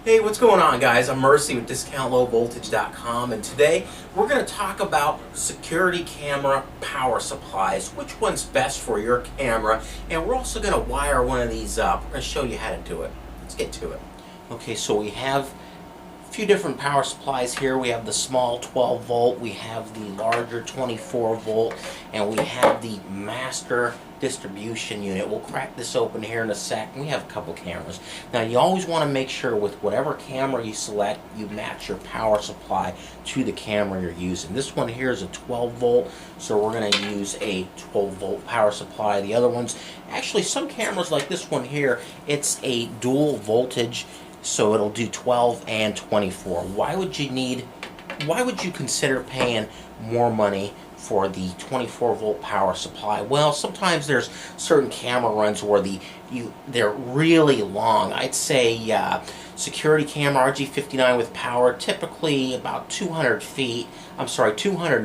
Hey, what's going on, guys? I'm Mercy with DiscountLowVoltage.com, and today we're going to talk about security camera power supplies, which one's best for your camera, and we're also going to wire one of these up. We're going to show you how to do it. Let's get to it. Okay, so we have a few different power supplies here. We have the small 12 volt, we have the larger 24 volt, and we have the master distribution unit. We'll crack this open here in a sec. We have a couple cameras. Now you always want to make sure with whatever camera you select, you match your power supply to the camera you're using. This one here is a 12 volt, so we're going to use a 12 volt power supply. The other ones, actually some cameras like this one here, it's a dual voltage, so it'll do 12 and 24. Why would you consider paying more money for the 24 volt power supply? Well, sometimes there's certain camera runs where they're really long. I'd say security camera RG59 with power, typically about 200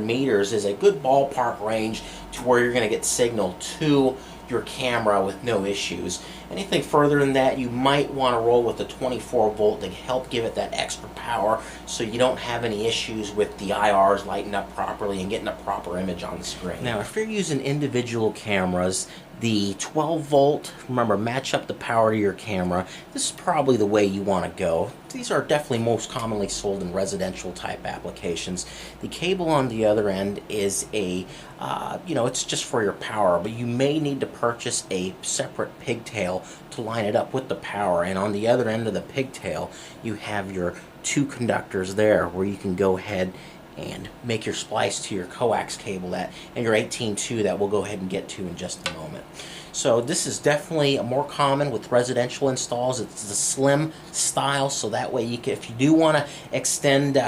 meters is a good ballpark range to where you're going to get signal to your camera with no issues. Anything further than that, you might want to roll with the 24 volt to help give it that extra power so you don't have any issues with the IRs lighting up properly and getting a proper image on the screen. Now, if you're using individual cameras, the 12 volt, remember, match up the power to your camera. This is probably the way you want to go. These are definitely most commonly sold in residential type applications. The cable on the other end is it's just for your power, but you may need to purchase a separate pigtail to line it up with the power. And on the other end of the pigtail, you have your two conductors there where you can go ahead and make your splice to your coax cable and your 18.2 that we'll go ahead and get to in just a moment. So this is definitely more common with residential installs. It's the slim style, so that way you can, if you do want to extend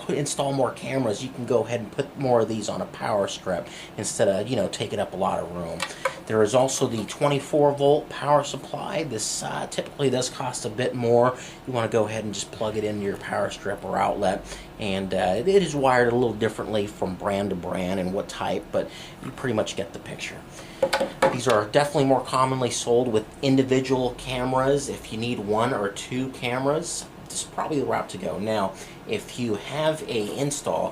install more cameras, you can go ahead and put more of these on a power strip instead of taking up a lot of room. There is also the 24 volt power supply. This typically does cost a bit more. You want to go ahead and just plug it into your power strip or outlet, and it is wired a little differently from brand to brand and what type, but you pretty much get the picture. These are definitely more commonly sold with individual cameras. If you need one or two cameras, this is probably the route to go. Now, if you have a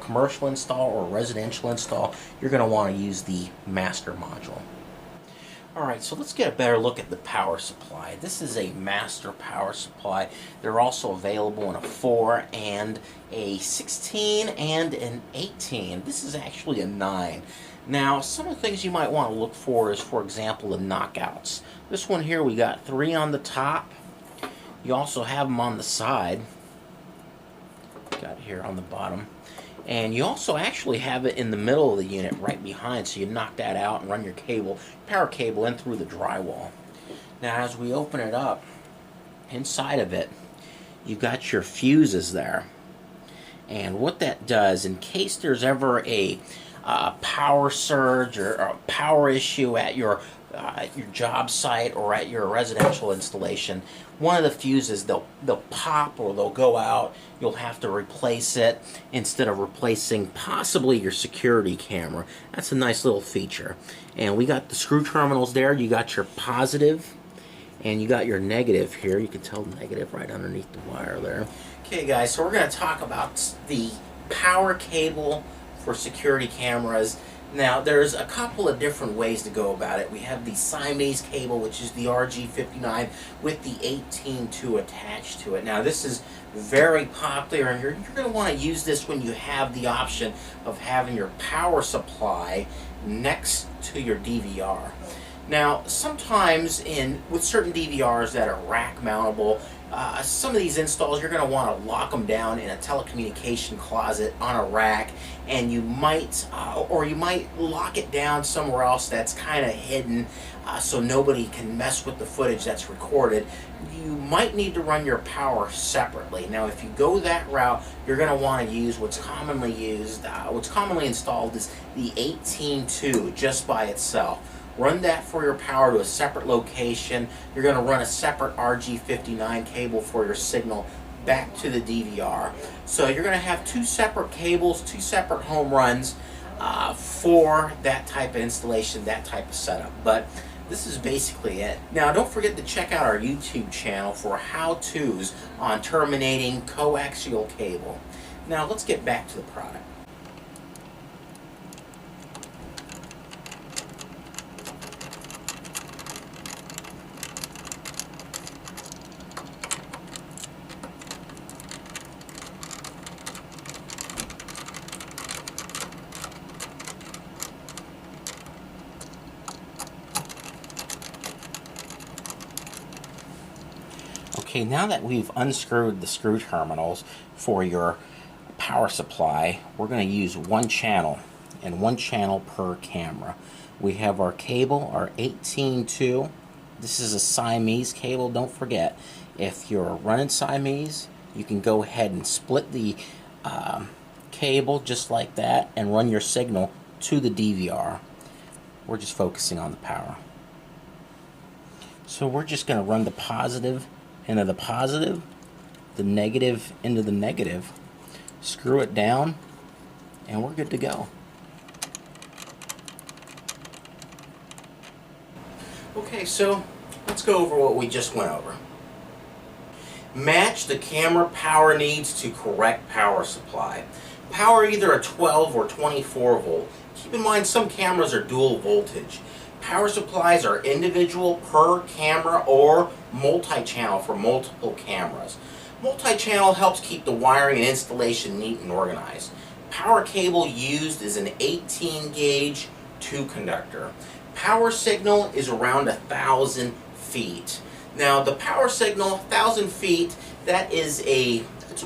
commercial install or residential install, you're going to want to use the master module. Alright, so let's get a better look at the power supply. This is a master power supply. They're also available in a 4 and a 16 and an 18. This is actually a 9. Now, some of the things you might want to look for is, for example, the knockouts. This one here, we got 3 on the top. You also have them on the side. Got here on the bottom. And you also actually have it in the middle of the unit right behind, so you knock that out and run your power cable in through the drywall. Now, as we open it up, inside of it, you've got your fuses there. And what that does, in case there's ever a power surge or a power issue at your job site or at your residential installation, one of the fuses, they'll pop or they'll go out. You'll have to replace it instead of replacing possibly your security camera. That's a nice little feature. And we got the screw terminals there. You got your positive and you got your negative here. You can tell the negative right underneath the wire there. Okay, guys, so we're going to talk about the power cable for security cameras. Now, there's a couple of different ways to go about it. We have the Siamese cable, which is the RG59 with the 18.2 attached to it. Now, this is very popular, and you're going to want to use this when you have the option of having your power supply next to your DVR. Now, sometimes with certain DVRs that are rack mountable, some of these installs you're going to want to lock them down in a telecommunication closet on a rack, and you might lock it down somewhere else that's kind of hidden so nobody can mess with the footage that's recorded. You might need to run your power separately. Now, if you go that route, you're going to want to use what's commonly installed is the 18.2 just by itself. Run that for your power to a separate location. You're going to run a separate RG59 cable for your signal back to the DVR. So you're going to have two separate cables, two separate home runs for that type of installation, that type of setup. But This is basically it. Now don't forget to check out our YouTube channel for how-tos on terminating coaxial cable. Now let's get back to the product. Okay, now that we've unscrewed the screw terminals for your power supply, we're going to use one channel, and one channel per camera. We have our cable, our 18-2. This is a Siamese cable. Don't forget, if you're running Siamese, you can go ahead and split the cable just like that and run your signal to the DVR. We're just focusing on the power. So we're just going to run the positive into the positive, the negative into the negative, screw it down, and we're good to go. Okay, so let's go over what we just went over. Match the camera power needs to correct power supply. Power either a 12 or 24 volt. Keep in mind some cameras are dual voltage. Power supplies are individual per camera or multi-channel for multiple cameras. Multi-channel helps keep the wiring and installation neat and organized. Power cable used is an 18 gauge 2-conductor. Power signal is around 1,000 feet. Now the power signal, 1,000 feet, it's a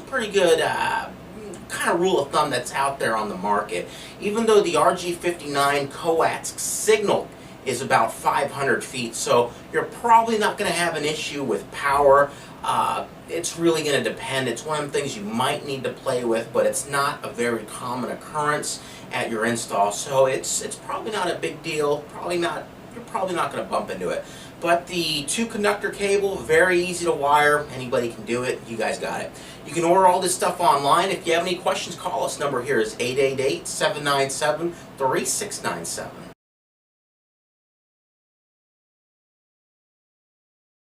pretty good kind of rule of thumb that's out there on the market. Even though the RG59 coax signal is about 500 feet, so you're probably not going to have an issue with power. It's really going to depend. It's one of the things you might need to play with, but it's not a very common occurrence at your install, so it's probably not a big deal. You're probably not going to bump into it. But the 2-conductor cable, very easy to wire. Anybody can do it. You guys got it. You can order all this stuff online. If you have any questions, call us. Number here is 888-797-3697.